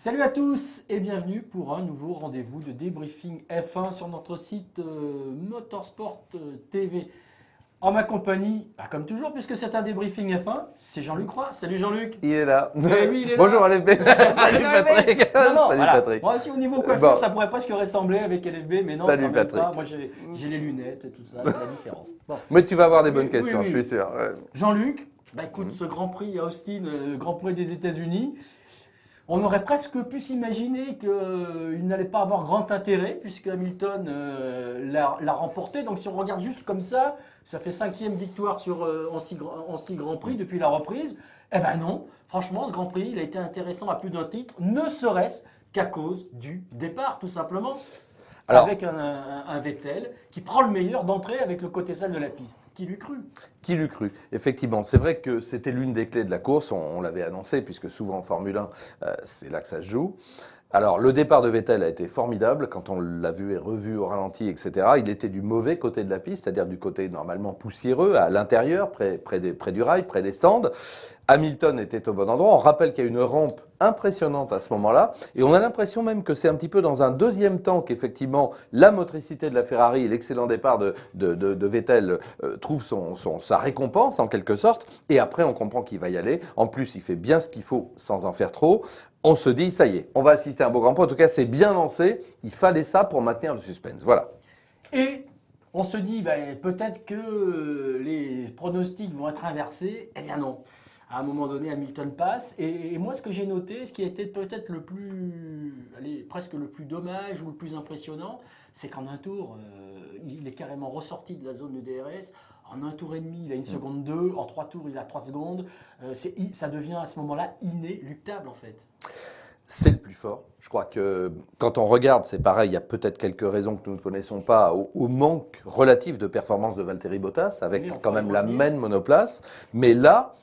Salut à tous et bienvenue pour un nouveau rendez-vous de débriefing F1 sur notre site Motorsport TV. En ma compagnie, comme toujours, puisque c'est un débriefing F1, c'est Jean-Luc Roy. Salut Jean-Luc. Il est là. Et oui, il est Bonjour là. LFB. Salut Patrick. Non, Salut voilà. Patrick. Moi aussi au niveau coiffure, Bon. ça pourrait presque ressembler avec LFB, mais non, Salut, quand même Patrick. pas. Moi j'ai les lunettes et tout ça, c'est la différence. Bon. Mais tu vas avoir des bonnes Oui, questions, oui, oui. je suis sûr. Jean-Luc, écoute, ce Grand Prix à Austin, le Grand Prix des États-Unis, on aurait presque pu s'imaginer qu'il n'allait pas avoir grand intérêt puisque Hamilton l'a remporté. Donc si on regarde juste comme ça fait 5e victoire en 6 Grands Prix depuis la reprise. Eh ben non, franchement ce Grand Prix il a été intéressant à plus d'un titre, ne serait-ce qu'à cause du départ tout simplement. Alors, Avec un Vettel qui prend le meilleur d'entrée avec le côté sale de la piste. Qui l'eût cru? qui l'eût cru? Effectivement, c'est vrai que c'était l'une des clés de la course, on l'avait annoncé, puisque souvent en Formule 1, c'est là que ça se joue. Alors, le départ de Vettel a été formidable, quand on l'a vu et revu au ralenti, etc. Il était du mauvais côté de la piste, c'est-à-dire du côté normalement poussiéreux, à l'intérieur, près du rail, près des stands. Hamilton était au bon endroit. On rappelle qu'il y a une rampe impressionnante à ce moment-là. Et on a l'impression même que c'est un petit peu dans un deuxième temps qu'effectivement la motricité de la Ferrari et l'excellent départ de Vettel trouvent sa récompense en quelque sorte. Et après, on comprend qu'il va y aller. En plus, il fait bien ce qu'il faut sans en faire trop. On se dit, ça y est, on va assister à un beau Grand Prix. En tout cas, c'est bien lancé. Il fallait ça pour maintenir le suspense. Voilà. Et on se dit, peut-être que les pronostics vont être inversés. Eh bien non. À un moment donné, Hamilton passe. Et moi, ce que j'ai noté, ce qui a été peut-être le plus, presque le plus dommage ou le plus impressionnant, c'est qu'en un tour, il est carrément ressorti de la zone de DRS. En un tour et demi, il a 1 seconde 2. En 3 tours, il a 3 secondes. Ça devient à ce moment-là inéluctable, en fait. C'est le plus fort. Je crois que quand on regarde, c'est pareil, il y a peut-être quelques raisons que nous ne connaissons pas au manque relatif de performance de Valtteri Bottas, avec quand même la même monoplace. Mais là,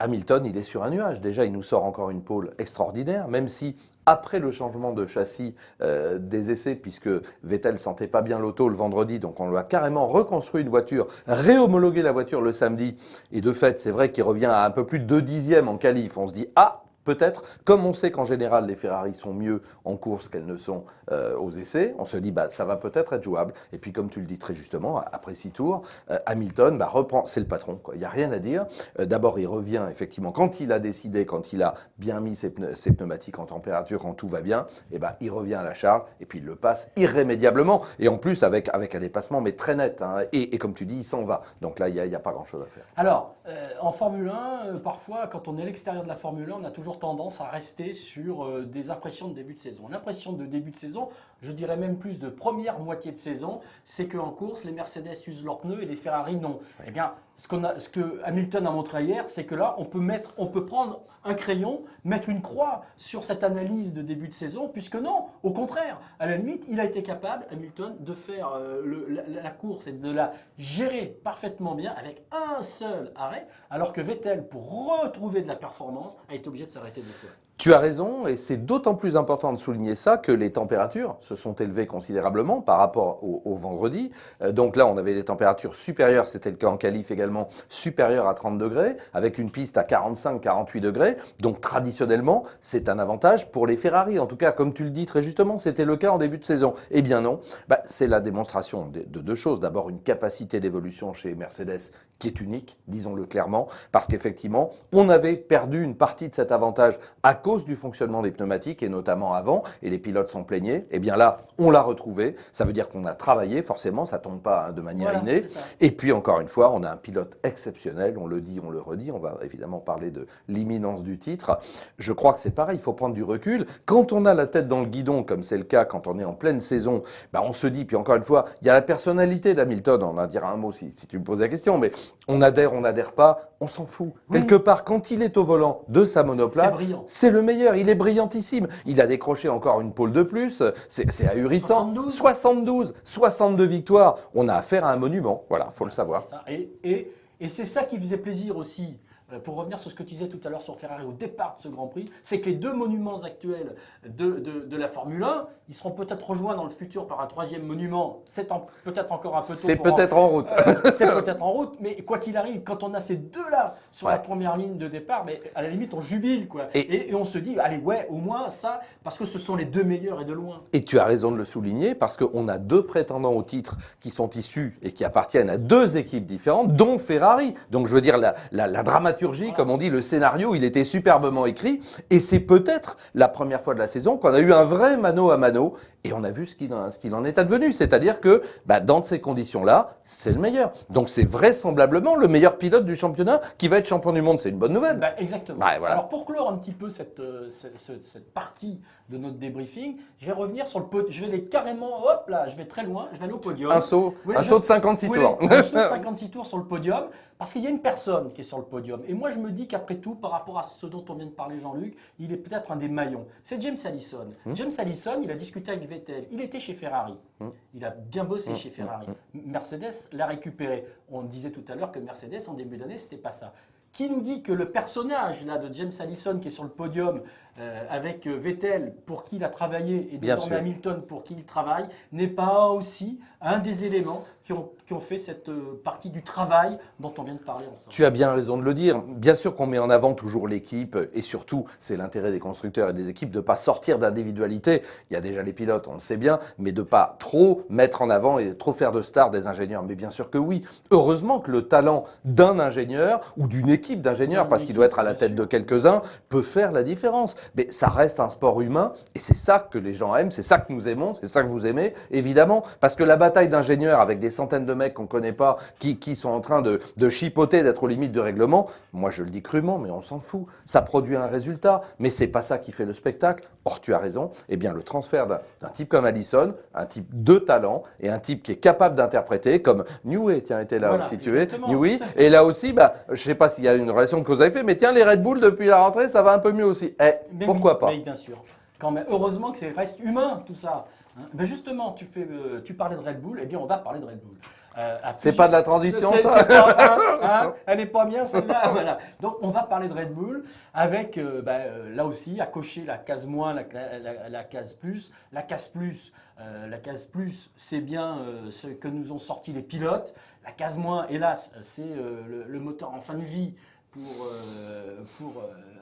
Hamilton, il est sur un nuage. Déjà, il nous sort encore une pole extraordinaire, même si après le changement de châssis des essais, puisque Vettel sentait pas bien l'auto le vendredi, donc on lui a carrément reconstruit une voiture, réhomologué la voiture le samedi, et de fait, c'est vrai qu'il revient à un peu plus de 2 dixièmes en qualif. On se dit, peut-être, comme on sait qu'en général les Ferrari sont mieux en course qu'elles ne sont aux essais, on se dit ça va peut-être être jouable. Et puis comme tu le dis très justement, après 6 tours, Hamilton reprend, c'est le patron, quoi. Il n'y a rien à dire. D'abord il revient effectivement, quand il a décidé, quand il a bien mis ses pneumatiques en température, quand tout va bien, il revient à la charge et puis il le passe irrémédiablement. Et en plus avec un dépassement mais très net. Hein. Et comme tu dis, il s'en va. Donc là, il n'y a pas grand-chose à faire. Alors, en Formule 1, parfois, quand on est à l'extérieur de la Formule 1, on a toujours tendance à rester sur des impressions de début de saison. L'impression de début de saison, je dirais même plus de première moitié de saison, c'est qu'en course, les Mercedes usent leurs pneus et les Ferrari non. Eh bien, ce que Hamilton a montré hier, c'est que là, on peut prendre un crayon, mettre une croix sur cette analyse de début de saison, puisque non, au contraire, à la limite, il a été capable, Hamilton, de faire la course et de la gérer parfaitement bien avec un seul arrêt, alors que Vettel, pour retrouver de la performance, a été obligé de s'arrêter 2 fois. Tu as raison, et c'est d'autant plus important de souligner ça que les températures se sont élevées considérablement par rapport au vendredi. Donc là, on avait des températures supérieures, c'était le cas en qualif également, supérieures à 30 degrés, avec une piste à 45-48 degrés. Donc traditionnellement, c'est un avantage pour les Ferrari. En tout cas, comme tu le dis très justement, c'était le cas en début de saison. Eh bien non, c'est la démonstration de 2 choses. D'abord, une capacité d'évolution chez Mercedes qui est unique, disons-le clairement, parce qu'effectivement, on avait perdu une partie de cet avantage à cause du fonctionnement des pneumatiques et notamment avant, et les pilotes s'en plaignaient. Eh bien là, on l'a retrouvé. Ça veut dire qu'on a travaillé, forcément, ça tombe pas de manière innée. Et puis encore une fois, on a un pilote exceptionnel, on le dit, on le redit, on va évidemment parler de l'imminence du titre. Je crois que c'est pareil, il faut prendre du recul. Quand on a la tête dans le guidon, comme c'est le cas quand on est en pleine saison, on se dit, puis encore une fois, il y a la personnalité d'Hamilton, on en dira un mot si tu me poses la question, mais on n'adhère pas, on s'en fout. Oui. Quelque part, quand il est au volant de sa monoplace, c'est le meilleur, il est brillantissime. Il a décroché encore une pole de plus, c'est ahurissant. 62 victoires. On a affaire à un monument, voilà, faut le savoir. Et c'est ça qui faisait plaisir aussi pour revenir sur ce que tu disais tout à l'heure sur Ferrari au départ de ce Grand Prix, c'est que les deux monuments actuels de la Formule 1, ils seront peut-être rejoints dans le futur par un troisième monument. C'est peut-être encore un peu tôt. C'est peut-être en route. C'est peut-être en route, mais quoi qu'il arrive, quand on a ces deux-là sur la première ligne de départ, mais à la limite, on jubile, quoi. Et on se dit, allez, ouais, au moins ça, parce que ce sont les deux meilleurs et de loin. Et tu as raison de le souligner, parce qu'on a deux prétendants au titre qui sont issus et qui appartiennent à deux équipes différentes, dont Ferrari. Donc je veux dire, la dramaturgie, voilà, comme on dit, le scénario, il était superbement écrit. Et c'est peut-être la première fois de la saison qu'on a eu un vrai mano à mano. Et on a vu ce qu'il en est advenu. C'est-à-dire que dans ces conditions-là, c'est le meilleur. Donc c'est vraisemblablement le meilleur pilote du championnat qui va être champion du monde. C'est une bonne nouvelle. Exactement. Voilà. Alors pour clore un petit peu cette partie de notre débriefing, je vais revenir sur le podium. Je vais aller carrément, hop là, je vais très loin, je vais aller au podium. Un saut de 56 tours. Un saut de 56 tours sur le podium, parce qu'il y a une personne qui est sur le podium. Et moi je me dis qu'après tout, par rapport à ce dont on vient de parler Jean-Luc, il est peut-être un des maillons. C'est James Allison. James Allison, il a discuté avec Vettel. Il était chez Ferrari. Il a bien bossé chez Ferrari. Mercedes l'a récupéré. On disait tout à l'heure que Mercedes, en début d'année, c'était pas ça. Qui nous dit que le personnage là, de James Allison qui est sur le podium avec Vettel pour qui il a travaillé et désormais Hamilton pour qui il travaille n'est pas aussi un des éléments qui ont fait cette partie du travail dont on vient de parler ensemble. Tu as bien raison de le dire. Bien sûr qu'on met en avant toujours l'équipe et surtout c'est l'intérêt des constructeurs et des équipes de ne pas sortir d'individualité. Il y a déjà les pilotes, on le sait bien, mais de ne pas trop mettre en avant et trop faire de stars des ingénieurs. Mais bien sûr que oui. Heureusement que le talent d'un ingénieur ou d'une équipe d'ingénieurs, parce qu'il doit être à la tête de quelques-uns, peut faire la différence. Mais ça reste un sport humain et c'est ça que les gens aiment, c'est ça que nous aimons, c'est ça que vous aimez, évidemment. Parce que la bataille d'ingénieurs avec des centaines de mecs qu'on ne connaît pas, qui sont en train de chipoter, d'être aux limites de règlement, moi je le dis crûment, mais on s'en fout. Ça produit un résultat, mais c'est pas ça qui fait le spectacle. Or, tu as raison, eh bien le transfert d'un type comme Allison, un type de talent et un type qui est capable d'interpréter, comme Newey, tiens, était là voilà, aussi, tu es, Newey, et là aussi, je sais pas s'il y a une relation de cause à effet, mais tiens, les Red Bull, depuis la rentrée, ça va un peu mieux aussi. Pourquoi pas? Mais bien sûr. Quand même, heureusement que ça reste humain, tout ça. Ben justement, tu parlais de Red Bull, eh bien on va parler de Red Bull. C'est pas de la transition, ça elle n'est pas bien celle-là. Voilà. Donc on va parler de Red Bull avec, là aussi, à cocher la case moins, la case plus. La case plus, c'est bien ce que nous ont sorti les pilotes. La case moins, hélas, c'est le moteur en fin de vie pour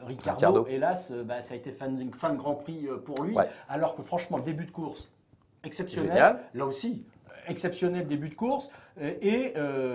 Ricciardo. Hélas, ça a été fin de Grand Prix pour lui. Ouais. Alors que franchement, le début de course, exceptionnel. Génial. Là aussi, exceptionnel début de course et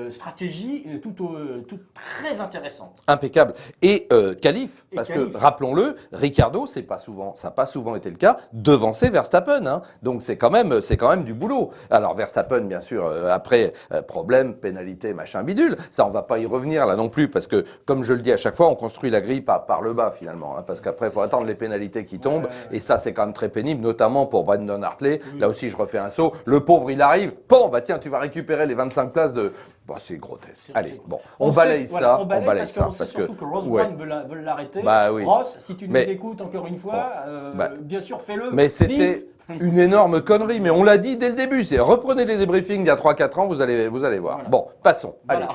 stratégie toute très intéressante. Impeccable. Et qualif, parce que rappelons-le, Ricciardo, ça n'a pas souvent été le cas, devancer Verstappen. Hein. Donc c'est quand même du boulot. Alors Verstappen, bien sûr, après, problème, pénalité, machin bidule. Ça, on va pas y revenir là non plus, parce que comme je le dis à chaque fois, on construit la grille par le bas finalement. Hein, parce qu'après, il faut attendre les pénalités qui tombent. Et ça, c'est quand même très pénible, notamment pour Brandon Hartley. Là aussi, je refais un saut. Le pauvre, il arrive. Bon, tiens, tu vas récupérer les 25 places de... Bon, c'est grotesque. Allez, bon, on balaye ça. On balaye ça. Parce que surtout que Ross Brown veut l'arrêter. Oui. Ross, si tu nous écoutes encore une fois, bien sûr, fais-le. Mais c'était une énorme connerie, mais on l'a dit dès le début. Reprenez les débriefings d'il y a 3-4 ans, vous allez voir. Voilà. Bon, passons. Allez.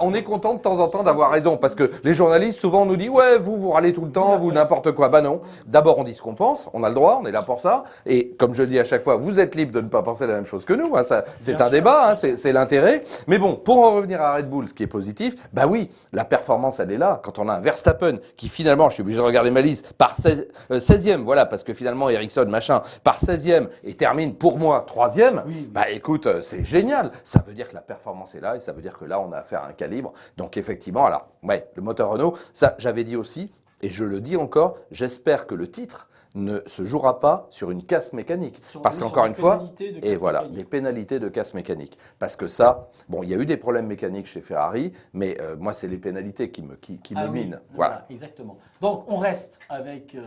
On est content de temps en temps d'avoir raison, parce que les journalistes, souvent, nous disent « Ouais, vous râlez tout le temps, vous n'importe quoi. » Non. D'abord, on dit ce qu'on pense, on a le droit, on est là pour ça. Et comme je le dis à chaque fois, vous êtes libre de ne pas penser la même chose que nous. Hein, c'est un débat, hein, c'est l'intérêt. Mais bon, pour en revenir à Red Bull, ce qui est positif, oui, la performance, elle est là. Quand on a un Verstappen qui finalement, je suis obligé de regarder ma liste, par 16e, voilà, parce que finalement, Ericsson, machin, par 16e et termine pour moi 3e, écoute, c'est génial. Ça veut dire que la performance est là et ça veut dire que là, on a affaire à un calibre. Donc effectivement, alors, le moteur Renault, ça, j'avais dit aussi, et je le dis encore, j'espère que le titre ne se jouera pas sur une casse mécanique. Parce qu'encore une fois, des pénalités de casse mécanique. Parce que ça, il y a eu des problèmes mécaniques chez Ferrari, mais moi, c'est les pénalités qui me minent. Voilà. Exactement. Donc, on reste avec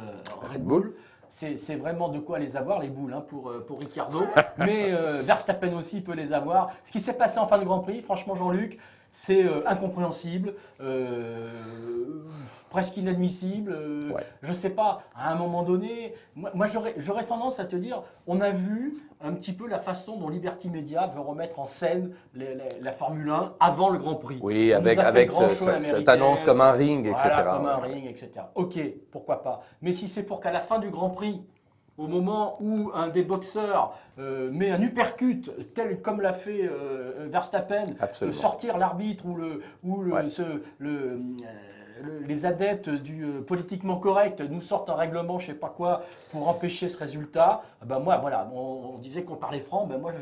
Red Bull. C'est vraiment de quoi les avoir, les boules, hein, pour Ricciardo. Mais Verstappen aussi peut les avoir. Ce qui s'est passé en fin de Grand Prix, franchement, Jean-Luc, c'est incompréhensible, presque inadmissible. Je sais pas, à un moment donné, moi j'aurais tendance à te dire, on a vu un petit peu la façon dont Liberty Media veut remettre en scène la Formule 1 avant le Grand Prix. Oui, avec cette annonce comme un ring, etc. Voilà, comme un ring, etc. Ok, pourquoi pas. Mais si c'est pour qu'à la fin du Grand Prix, au moment où un des boxeurs met un uppercut, tel comme l'a fait Verstappen, sortir l'arbitre ou les adeptes du politiquement correct nous sortent un règlement, je sais pas quoi, pour empêcher ce résultat, ben moi, voilà, on disait qu'on parlait franc, ben moi,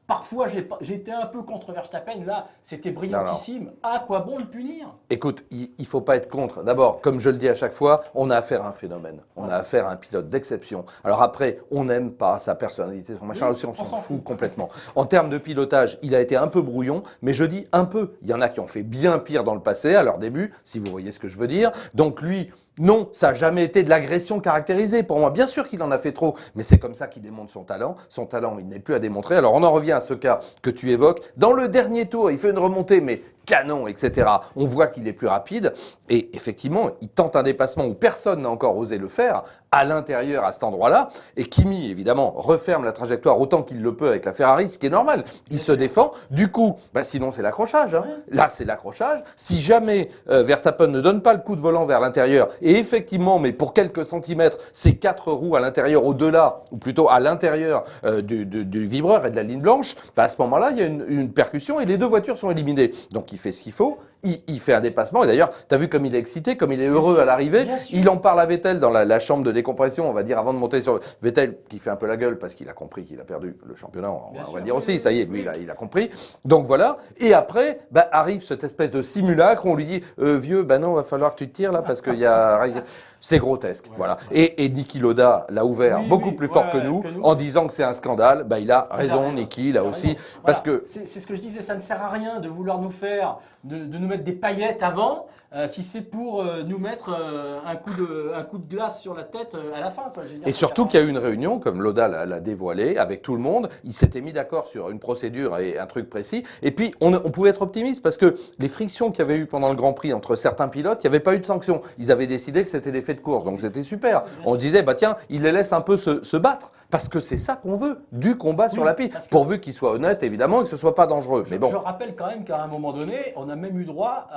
parfois, j'étais un peu contre Verstappen, là, c'était brillantissime. À quoi bon le punir? Écoute, il ne faut pas être contre. D'abord, comme je le dis à chaque fois, on a affaire à un phénomène. On a affaire à un pilote d'exception. Alors après, on n'aime pas sa personnalité, son machin, aussi, on s'en fout complètement. En termes de pilotage, il a été un peu brouillon, mais je dis un peu. Il y en a qui ont fait bien pire dans le passé, à leur début, si vous voyez ce que je veux dire. Donc lui, non, ça n'a jamais été de l'agression caractérisée pour moi. Bien sûr qu'il en a fait trop, mais c'est comme ça qu'il démontre son talent. Son talent, il n'est plus à démontrer. Alors on en revient à ce cas que tu évoques. Dans le dernier tour, il fait une remontée, mais canon, etc. On voit qu'il est plus rapide et effectivement, il tente un dépassement où personne n'a encore osé le faire à l'intérieur à cet endroit-là. Et Kimi, évidemment, referme la trajectoire autant qu'il le peut avec la Ferrari, ce qui est normal. Il se défend. Du coup, sinon c'est l'accrochage. Hein. Là, c'est l'accrochage. Si jamais Verstappen ne donne pas le coup de volant vers l'intérieur et effectivement, mais pour quelques centimètres, ces 4 roues à l'intérieur, au-delà, ou plutôt à l'intérieur du vibreur et de la ligne blanche, à ce moment-là, il y a une percussion et les 2 voitures sont éliminées. Donc, il fait ce qu'il faut, il fait un dépassement. Et d'ailleurs, tu as vu comme il est excité, comme il est heureux à l'arrivée. Il en parle à Vettel dans la chambre de décompression, on va dire, avant de monter sur Vettel, qui fait un peu la gueule parce qu'il a compris qu'il a perdu le championnat, on va dire aussi. Ça y est, lui, il a compris. Donc voilà. Et après, arrive cette espèce de simulacre où on lui dit vieux, non, va falloir que tu te tires là parce qu'il y a... C'est grotesque, voilà. Et Niki Lauda l'a ouvert beaucoup plus fort que nous en disant que c'est un scandale. Il a raison, Niki, là aussi. Parce que c'est ce que je disais, ça ne sert à rien de vouloir nous faire, de nous mettre des paillettes avant, si c'est pour nous mettre un coup de glace sur la tête à la fin. Quoi. Je veux dire, et surtout qu'il y a eu une réunion, comme Lauda l'a dévoilé, avec tout le monde. Ils s'étaient mis d'accord sur une procédure et un truc précis. Et puis, on pouvait être optimiste parce que les frictions qu'il y avait eu pendant le Grand Prix entre certains pilotes, il n'y avait pas eu de sanctions. Ils avaient décidé que c'était des faits de course, donc c'était super. On se disait, tiens, ils les laissent un peu se battre. Parce que c'est ça qu'on veut, du combat sur la piste. Pourvu qu'ils soient honnêtes, évidemment, et que ce ne soit pas dangereux. Mais bon. Je rappelle quand même qu'à un moment donné, on a même eu droit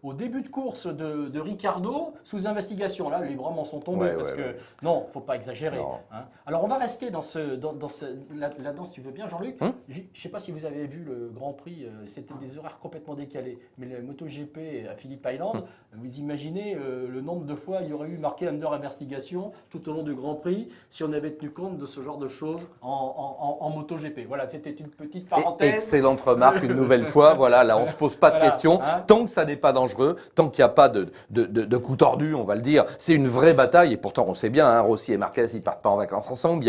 au début de course de Ricciardo sous investigation. Là, les bras m'en sont tombés parce que non, faut pas exagérer. Hein. Alors on va rester là-dedans si tu veux bien, Jean-Luc. Je ne sais pas si vous avez vu le Grand Prix, c'était des horaires complètement décalés. Mais le MotoGP à Phillip Island, vous imaginez le nombre de fois il y aurait eu marqué under investigation tout au long du Grand Prix si on avait tenu compte de ce genre de choses en MotoGP. Voilà, c'était une petite parenthèse. Excellente remarque, une nouvelle fois. Voilà, là, on ne se pose pas de questions. Tant que ça n'est pas dangereux, tant qu'il n'y a pas de coup tordu, on va le dire, c'est une vraie bataille. Et pourtant, on sait bien, Rossi et Marquez, ils partent pas en vacances ensemble.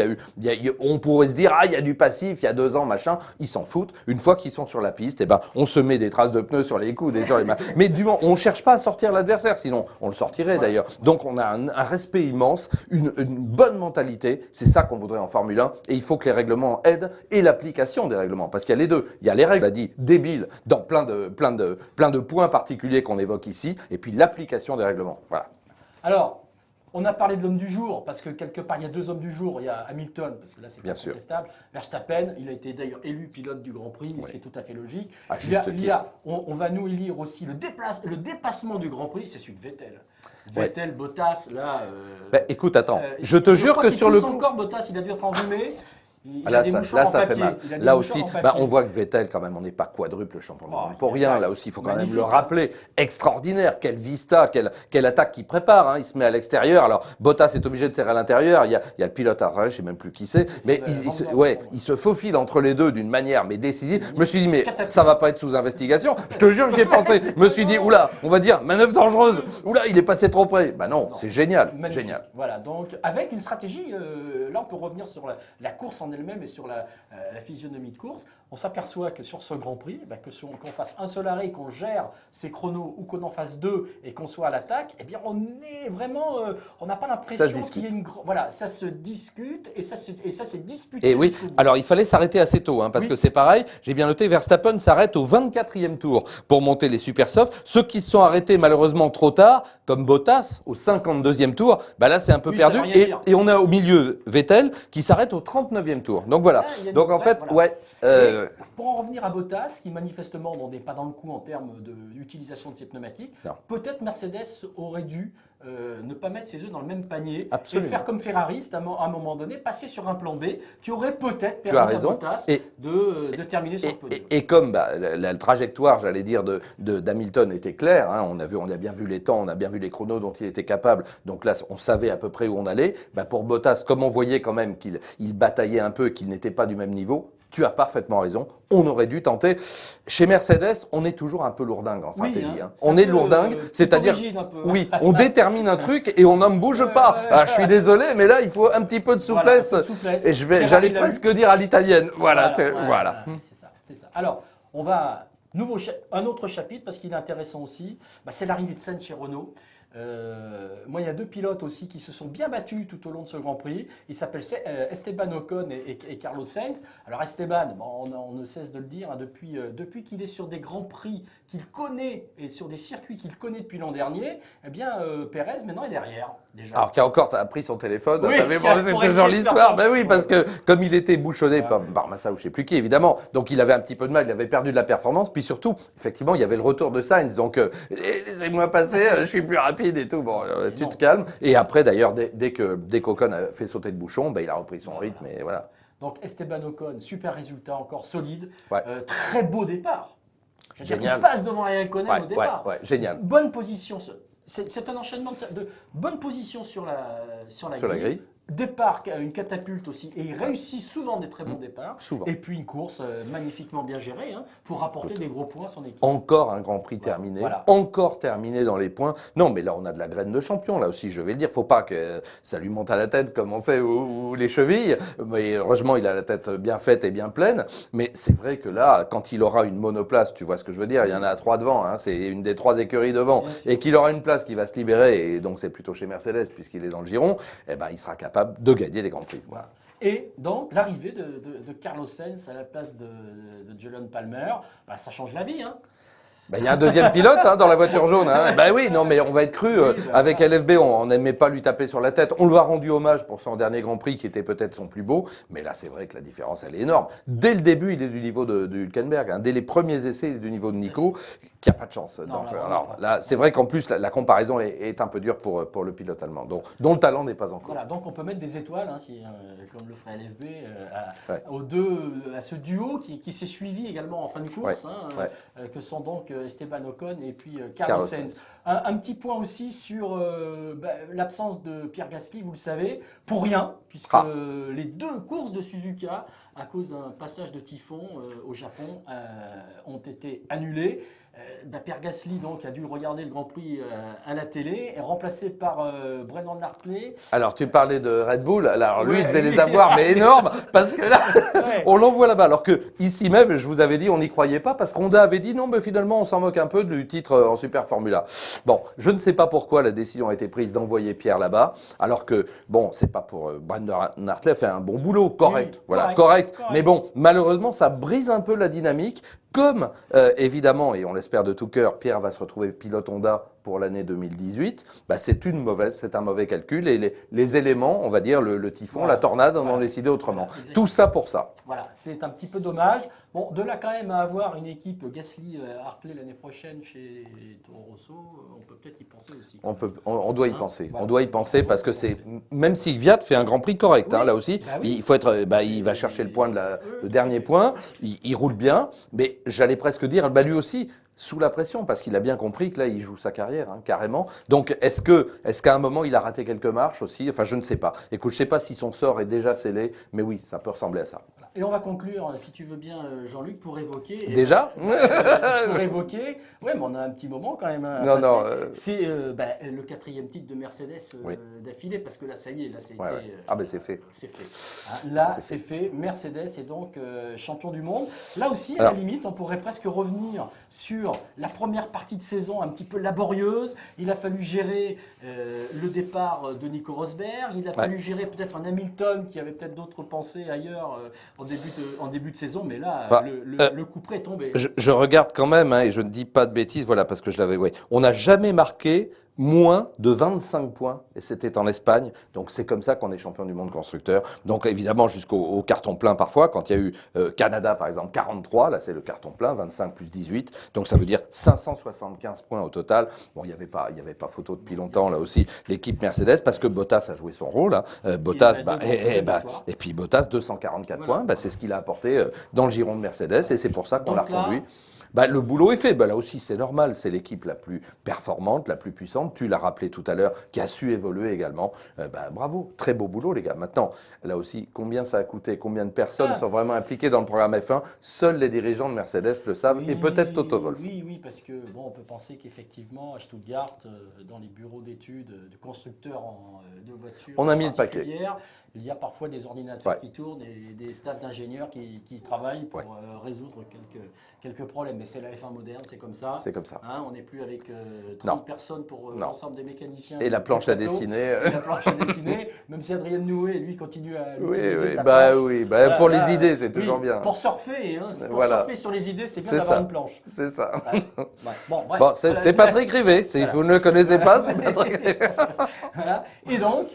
On pourrait se dire, il y a du passif, il y a 2 ans, machin. Ils s'en foutent. Une fois qu'ils sont sur la piste, on se met des traces de pneus sur les coudes et sur les mains. Mais on ne cherche pas à sortir l'adversaire, sinon on le sortirait d'ailleurs. Donc, on a un respect immense, une bonne mentalité. C'est ça qu'on voudrait en Formule 1 et il faut que les règlements aident et l'application des règlements parce qu'il y a les deux. Il y a les règles, on l'a dit, débiles dans plein de points particuliers qu'on évoque ici et puis l'application des règlements. Voilà. Alors, on a parlé de l'homme du jour parce que quelque part il y a 2 hommes du jour. Il y a Hamilton parce que là c'est incontestable. Verstappen, il a été d'ailleurs élu pilote du Grand Prix, ce qui est tout à fait logique. On va nous élire aussi le dépassement du Grand Prix, c'est celui de Vettel. Vettel, Bottas, là. Écoute, attends, je te jure que sur le coup. Encore Bottas, il a dû être enrhumé. Là, ça fait mal. Là aussi, on voit que Vettel, quand même, on n'est pas quadruple champion du monde pour rien. Là aussi, il faut quand même le rappeler. Extraordinaire. Quelle vista, quelle attaque qu'il prépare. Hein. Il se met à l'extérieur. Alors, Bottas est obligé de serrer à l'intérieur. Il y a le pilote à je ne sais même plus qui c'est. Mais il se faufile entre les deux d'une manière mais décisive. Je me suis dit, mais ça va pas être sous investigation. Je te jure, j'y ai pensé. Je me suis dit, oula, on va dire, manœuvre dangereuse. Oula, il est passé trop près. Non, c'est génial. Magnifique. Génial. Voilà, donc avec une stratégie, là on peut revenir sur la course en en elle-même et sur la physionomie de course, on s'aperçoit que sur ce Grand Prix, qu'on fasse un seul arrêt, qu'on gère ses chronos ou qu'on en fasse deux et qu'on soit à l'attaque, eh bien on est vraiment, on n'a pas l'impression qu'il y ait une voilà, ça se discute et ça c'est disputé. Et oui, alors il fallait s'arrêter assez tôt, parce que c'est pareil, j'ai bien noté, Verstappen s'arrête au 24e tour pour monter les super softs. Ceux qui se sont arrêtés malheureusement trop tard, comme Bottas au 52e tour, là c'est un peu perdu. Et on a au milieu Vettel qui s'arrête au 39e tour. Donc voilà. Donc en fait, pour en revenir à Bottas, qui manifestement n'est pas dans le coup en termes d'utilisation de ses pneumatiques, peut-être Mercedes aurait dû ne pas mettre ses œufs dans le même panier. Absolument. Et faire comme Ferrari, à un moment donné, passer sur un plan B qui aurait peut-être permis à Bottas de terminer sur le podium. Et comme la trajectoire, j'allais dire, d'Hamilton était claire, on a bien vu les temps, on a bien vu les chronos dont il était capable, donc là on savait à peu près où on allait. Pour Bottas, comme on voyait quand même qu'il bataillait un peu, qu'il n'était pas du même niveau, tu as parfaitement raison, on aurait dû tenter. Chez Mercedes, on est toujours un peu lourdingue en stratégie. On est lourdingue, c'est-à-dire, on détermine un truc et on n'en bouge pas. Je suis désolé, mais là, il faut un petit peu de souplesse. Et j'allais presque dire à l'italienne. Voilà. C'est ça. Alors, on va un autre chapitre parce qu'il est intéressant aussi. C'est l'arrivée de Sainz chez Renault. Moi, il y a deux pilotes aussi qui se sont bien battus tout au long de ce Grand Prix. Ils s'appellent Esteban Ocon et Carlos Sainz. Alors Esteban, on ne cesse de le dire, depuis qu'il est sur des Grands Prix qu'il connaît et sur des circuits qu'il connaît depuis l'an dernier, eh bien Pérez maintenant est derrière. Déjà. Alors qui a encore pris son téléphone, c'est toujours l'histoire. Oui, parce que comme il était bouchonné par Massa ou je sais plus qui, évidemment, donc il avait un petit peu de mal, il avait perdu de la performance. Puis surtout, effectivement, il y avait le retour de Sainz. Donc laissez-moi passer, je suis plus rapide et tout. Bon, tu te calmes. Et après, d'ailleurs, dès qu'Ocon a fait sauter le bouchon, il a repris son rythme et voilà. Donc Esteban Ocon, super résultat, encore solide, très beau départ. Génial. Il passe devant Raikkonen au départ. Génial. Bonne position. C'est un enchaînement de bonne position sur la grille. Départ, une catapulte aussi, et il réussit souvent des très bons départs. Souvent. Et puis une course magnifiquement bien gérée pour rapporter des gros points à son équipe. Encore un Grand Prix terminé, encore terminé dans les points. Non, mais là on a de la graine de champion, là aussi je vais le dire. Faut pas que ça lui monte à la tête comme on sait, ou les chevilles. Mais heureusement il a la tête bien faite et bien pleine. Mais c'est vrai que là, quand il aura une monoplace, tu vois ce que je veux dire, il y en a 3 devant, c'est une des 3 écuries devant, et qu'il aura une place qui va se libérer, et donc c'est plutôt chez Mercedes puisqu'il est dans le giron, il sera capable de gagner les Grands Prix. Voilà. Et donc, l'arrivée de Carlos Sainz à la place de Jolyon Palmer, ça change la vie. Il y a un deuxième pilote dans la voiture jaune. Oui, non, mais on va être cru. Avec LFB, on n'aimait pas lui taper sur la tête. On lui a rendu hommage pour son dernier Grand Prix, qui était peut-être son plus beau. Mais là, c'est vrai que la différence, elle est énorme. Dès le début, il est du niveau de Hülkenberg. Dès les premiers essais, il est du niveau de Nico, qui n'a pas de chance. Alors là, c'est vrai qu'en plus, la comparaison est un peu dure pour le pilote allemand, dont le talent n'est pas encore. Voilà, donc on peut mettre des étoiles, comme le ferait LFB, à ce duo qui s'est suivi également en fin de course, que sont donc Esteban Ocon et puis Carlos Sainz. Un petit point aussi sur l'absence de Pierre Gasly, vous le savez, pour rien, puisque les 2 courses de Suzuka, à cause d'un passage de typhon au Japon, ont été annulées. Pierre Gasly donc a dû regarder le Grand Prix à la télé, est remplacé par Brendan Hartley. Alors tu parlais de Red Bull, alors lui il devait les avoir mais énormes, parce que là on l'envoie là-bas, alors que ici même je vous avais dit on n'y croyait pas, parce qu'Honda avait dit non mais finalement on s'en moque un peu du titre en Super Formula. Bon, je ne sais pas pourquoi la décision a été prise d'envoyer Pierre là-bas, alors que bon c'est pas pour Brendan Hartley fait un bon boulot, correct, correct. Mais bon malheureusement ça brise un peu la dynamique. Comme, évidemment, et on l'espère de tout cœur, Pierre va se retrouver pilote Honda pour l'année 2018, c'est un mauvais calcul. Et les éléments, on va dire, le typhon, la tornade, on en a décidé autrement. Tout ça pour ça. Voilà, c'est un petit peu dommage. Bon, de là quand même à avoir une équipe Gasly-Hartley l'année prochaine chez Toro Rosso, on peut peut-être y penser aussi. On doit y penser. Voilà. On doit y penser parce que même si Kvyat fait un Grand Prix correct, là aussi, il faut être, il va chercher le point le dernier point, il roule bien, mais j'allais presque dire, lui aussi, sous la pression, parce qu'il a bien compris que là, il joue sa carrière, carrément. Donc, est-ce qu'à un moment, il a raté quelques marches aussi? Enfin, je ne sais pas. Écoute, je ne sais pas si son sort est déjà scellé, mais oui, ça peut ressembler à ça. Voilà. Et on va conclure, si tu veux bien, Jean-Luc, pour évoquer. Déjà pour évoquer. Ouais, mais on a un petit moment quand même à Non, passer. non. C'est le 4e titre de Mercedes Oui. d'affilée, parce que là, ça y est, là, c'est Ouais, ouais. Ah ben c'est fait. c'est fait. Hein, là, c'est fait. Mercedes est donc champion du monde. Là aussi, à Alors, la limite, on pourrait presque revenir sur la première partie de saison un petit peu laborieuse. Il a fallu gérer le départ de Nico Rosberg. Il a fallu gérer peut-être un Hamilton qui avait peut-être d'autres pensées ailleurs en début de saison. Mais là, Enfin, le coup près est tombé. je regarde quand même, hein, et je ne dis pas de bêtises, voilà, parce que je l'avais. Ouais. On n'a jamais marqué moins de 25 points, et c'était en Espagne. Donc c'est comme ça qu'on est champion du monde constructeur. Donc évidemment jusqu'au carton plein parfois, quand il y a eu Canada par exemple 43, là c'est le carton plein, 25 plus 18, donc ça veut dire 575 points au total. Bon, il n'y avait pas photo depuis longtemps là aussi, l'équipe Mercedes, parce que Bottas a joué son rôle. Hein. Bottas, et puis Bottas 244 Voilà. points, c'est ce qu'il a apporté dans le giron de Mercedes, et c'est pour ça qu'on l'a Donc là, reconduit. Le boulot est fait. Là aussi, c'est normal. C'est l'équipe la plus performante, la plus puissante. Tu l'as rappelé tout à l'heure, qui a su évoluer également. Bravo. Très beau boulot, les gars. Maintenant, là aussi, combien ça a coûté? Combien de personnes sont vraiment impliquées dans le programme F1? Seuls les dirigeants de Mercedes le savent, et peut-être Toto Wolff. Oui, parce que on peut penser qu'effectivement, à Stuttgart, dans les bureaux d'études de constructeurs de voitures, On a mis le paquet. Il y a parfois des ordinateurs qui tournent et des staffs d'ingénieurs qui travaillent pour résoudre quelques problèmes. Mais c'est la F1 moderne, c'est comme ça. C'est comme ça. Hein, on n'est plus avec 30 personnes pour l'ensemble des mécaniciens. Et la planche à dessiner. Et la planche à dessiner, même si Adrien Noué, lui, continue à utiliser sa planche. Voilà, pour les idées, c'est toujours bien. Pour surfer, surfer sur les idées, c'est bien d'avoir une planche. C'est ça. Bon, bref. C'est Patrick Rivet. Si vous ne le connaissez pas, c'est Patrick Rivet. Voilà. Et donc,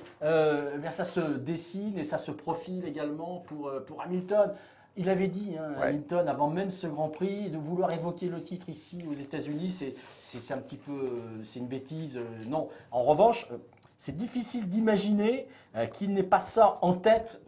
ça se dessine et ça se profile également pour Hamilton. Il avait dit, Hamilton, avant même ce Grand Prix, de vouloir évoquer le titre ici aux États-Unis, c'est un petit peu, c'est une bêtise. Non. En revanche, c'est difficile d'imaginer qu'il n'ait pas ça en tête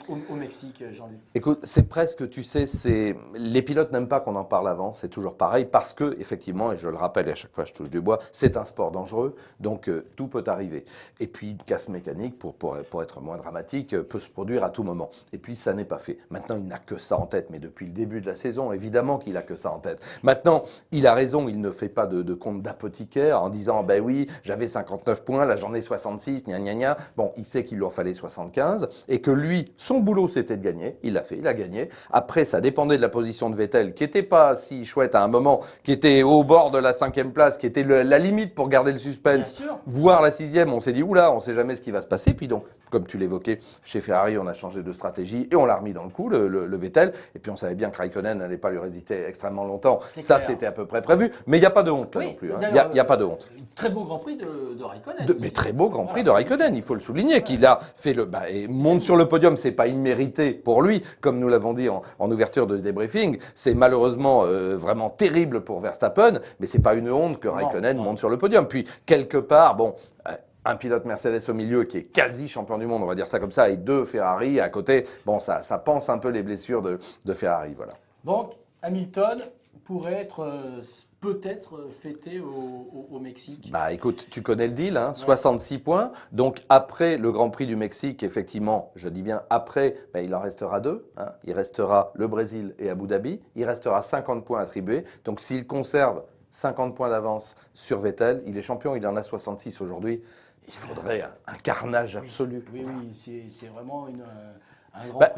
au Mexique, Jean-Luc. Écoute, c'est presque, tu sais, les pilotes n'aiment pas qu'on en parle avant, c'est toujours pareil, parce que, effectivement, et je le rappelle, et à chaque fois je touche du bois, c'est un sport dangereux, donc tout peut arriver. Et puis, une casse mécanique, pour être moins dramatique, peut se produire à tout moment. Et puis, ça n'est pas fait. Maintenant, il n'a que ça en tête, mais depuis le début de la saison, évidemment qu'il a que ça en tête. Maintenant, il a raison, il ne fait pas de compte d'apothicaire en disant, ben oui, j'avais 59 points, là j'en ai 66, gna gna gna. Bon, il sait qu'il lui en fallait 75 et que lui, son boulot c'était de gagner. Il l'a fait, il a gagné. Après, ça dépendait de la position de Vettel qui n'était pas si chouette à un moment, qui était au bord de la 5e place, qui était la limite pour garder le suspense, voire la 6e. On s'est dit, oula, on ne sait jamais ce qui va se passer. Puis donc, comme tu l'évoquais, chez Ferrari, on a changé de stratégie et on l'a remis dans le coup, le Vettel. Et puis on savait bien que Raikkonen n'allait pas lui résister extrêmement longtemps. Ça, c'était à peu près prévu. Mais il n'y a pas de honte là non plus. Il n'y a pas de honte. Très beau Grand Prix de Raikkonen. Mais très beau Grand Prix de Raikkonen, il faut le souligner, qu'il a fait et monte sur le podium, c'est pas immérité pour lui, comme nous l'avons dit en ouverture de ce débriefing, c'est malheureusement vraiment terrible pour Verstappen, mais c'est pas une honte que Raikkonen monte sur le podium. Puis quelque part, un pilote Mercedes au milieu qui est quasi champion du monde, on va dire ça comme ça, et 2 Ferrari à côté, ça pense un peu les blessures de Ferrari, voilà. Donc Hamilton pourrait être peut-être fêté au Mexique. Écoute, tu connais le deal, 66 points. Donc après le Grand Prix du Mexique, effectivement, je dis bien après, il en restera 2. Il restera le Brésil et Abu Dhabi. Il restera 50 points attribués. Donc s'il conserve 50 points d'avance sur Vettel, il est champion, il en a 66 aujourd'hui. Il faudrait un carnage absolu. Oui, c'est vraiment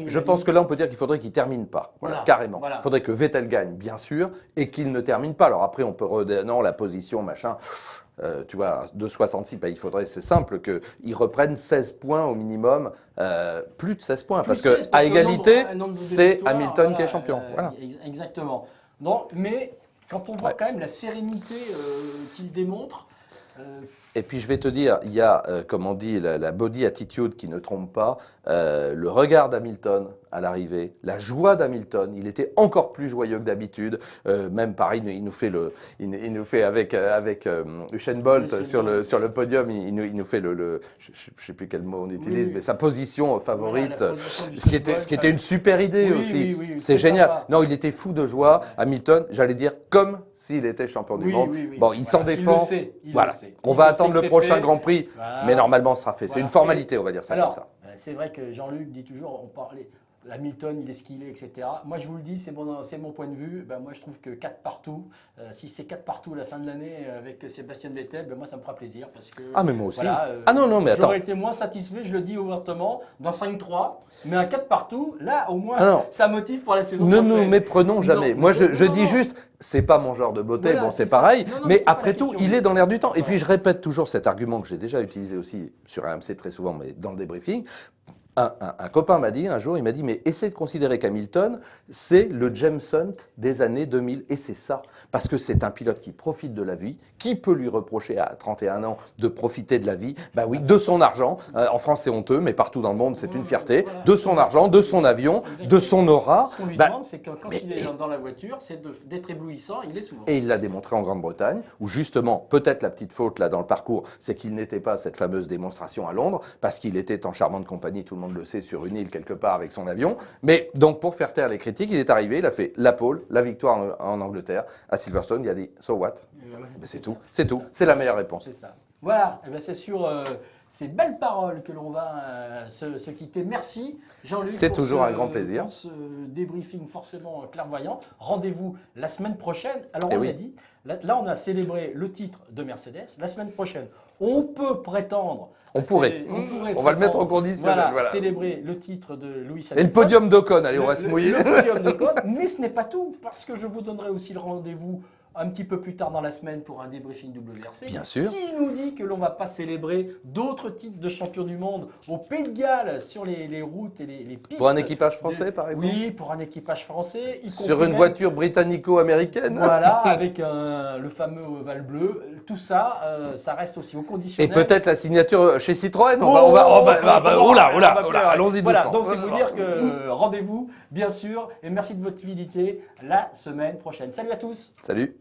je pense que là, on peut dire qu'il faudrait qu'il ne termine pas, carrément. Il faudrait que Vettel gagne, bien sûr, et qu'il ne termine pas. Alors après, on peut la position, machin. Tu vois, de 66, il faudrait, c'est simple, qu'il reprenne 16 points au minimum, plus de 16 points, parce qu'à égalité, c'est Hamilton qui est champion. Exactement. Non, mais quand on voit quand même la sérénité qu'il démontre. Et puis je vais te dire, il y a, comme on dit, la body attitude qui ne trompe pas, le regard d'Hamilton à l'arrivée, la joie d'Hamilton, il était encore plus joyeux que d'habitude, même pareil, il nous fait avec Usain Bolt sur le podium, il nous fait je ne sais plus quel mot on utilise, mais sa position favorite, ce qui était une super idée aussi, c'est génial. Sympa. Non, il était fou de joie, Hamilton, j'allais dire comme s'il était champion du monde. Bon, il s'en défend. Il le sait. On va attendre le prochain Grand Prix, mais normalement ce sera fait. C'est une formalité, on va dire ça comme ça. C'est vrai que Jean-Luc dit toujours, Hamilton, il est ce qu'il est, etc. Moi, je vous le dis, c'est mon point de vue. Ben, moi, je trouve que 4 partout, si c'est 4 partout à la fin de l'année avec Sébastien Vettel, ben, moi, ça me fera plaisir. Parce que, Ah, mais moi aussi. voilà, Ah non, mais attends. j'aurais été moins satisfait, je le dis ouvertement, dans 5-3. Mais un 4 partout, là, au moins, ça motive pour la saison ne prochaine. nous méprenons jamais. Non, moi, je dis juste, c'est pas mon genre de beauté, Voilà, bon, c'est ça. pareil. Non, mais c'est pas après la tout, question. il est dans l'air du temps. Et Voilà. puis, je répète toujours cet argument que j'ai déjà utilisé aussi sur AMC très souvent, mais dans le débriefing. Un copain m'a dit un jour, il m'a dit, mais essaie de considérer qu'Hamilton, c'est le James Hunt des années 2000. Et c'est ça, parce que c'est un pilote qui profite de la vie. Qui peut lui reprocher à 31 ans de profiter de la vie? Bah oui, de son argent. En France, c'est honteux, mais partout dans le monde, c'est une fierté. Voilà. De son argent, de son avion, de son aura. Ce qu'on lui demande, c'est que quand il est dans la voiture, c'est d'être éblouissant. Il est souvent. Et il l'a démontré en Grande-Bretagne, où justement, peut-être la petite faute là dans le parcours, c'est qu'il n'était pas à cette fameuse démonstration à Londres, parce qu'il était en charmante compagnie, tout le monde le sait, sur une île quelque part avec son avion. Mais donc, pour faire taire les critiques, il est arrivé, il a fait la pole, la victoire en Angleterre, à Silverstone, il a dit « so what ?» C'est tout, c'est tout, c'est la meilleure réponse. C'est ça. Voilà, et ben c'est sur ces belles paroles que l'on va se quitter. Merci Jean-Luc. C'est toujours un grand plaisir. Pour ce débriefing forcément clairvoyant. Rendez-vous la semaine prochaine. Alors on l'a dit, là on a célébré le titre de Mercedes. La semaine prochaine, on peut prétendre... On va le mettre en conditionnel. Voilà, célébrer le titre de Lewis Hamilton. Et le podium d'Ocon, allez, on va se mouiller. Le podium d'Ocon, mais ce n'est pas tout, parce que je vous donnerai aussi le rendez-vous un petit peu plus tard dans la semaine pour un débriefing WRC. Bien sûr. Qui nous dit que l'on ne va pas célébrer d'autres titres de champion du monde au Pays de Galles sur les routes et les pistes. Pour un équipage français, par exemple? Oui, pour un équipage français. Sur une voiture britannico-américaine? Voilà, avec le fameux ovale bleu. Tout ça, ça reste aussi au conditionnel. Et peut-être la signature chez Citroën. Allons-y doucement. Voilà, donc c'est vous dire que rendez-vous, bien sûr, et merci de votre fidélité la semaine prochaine. Salut à tous. Salut.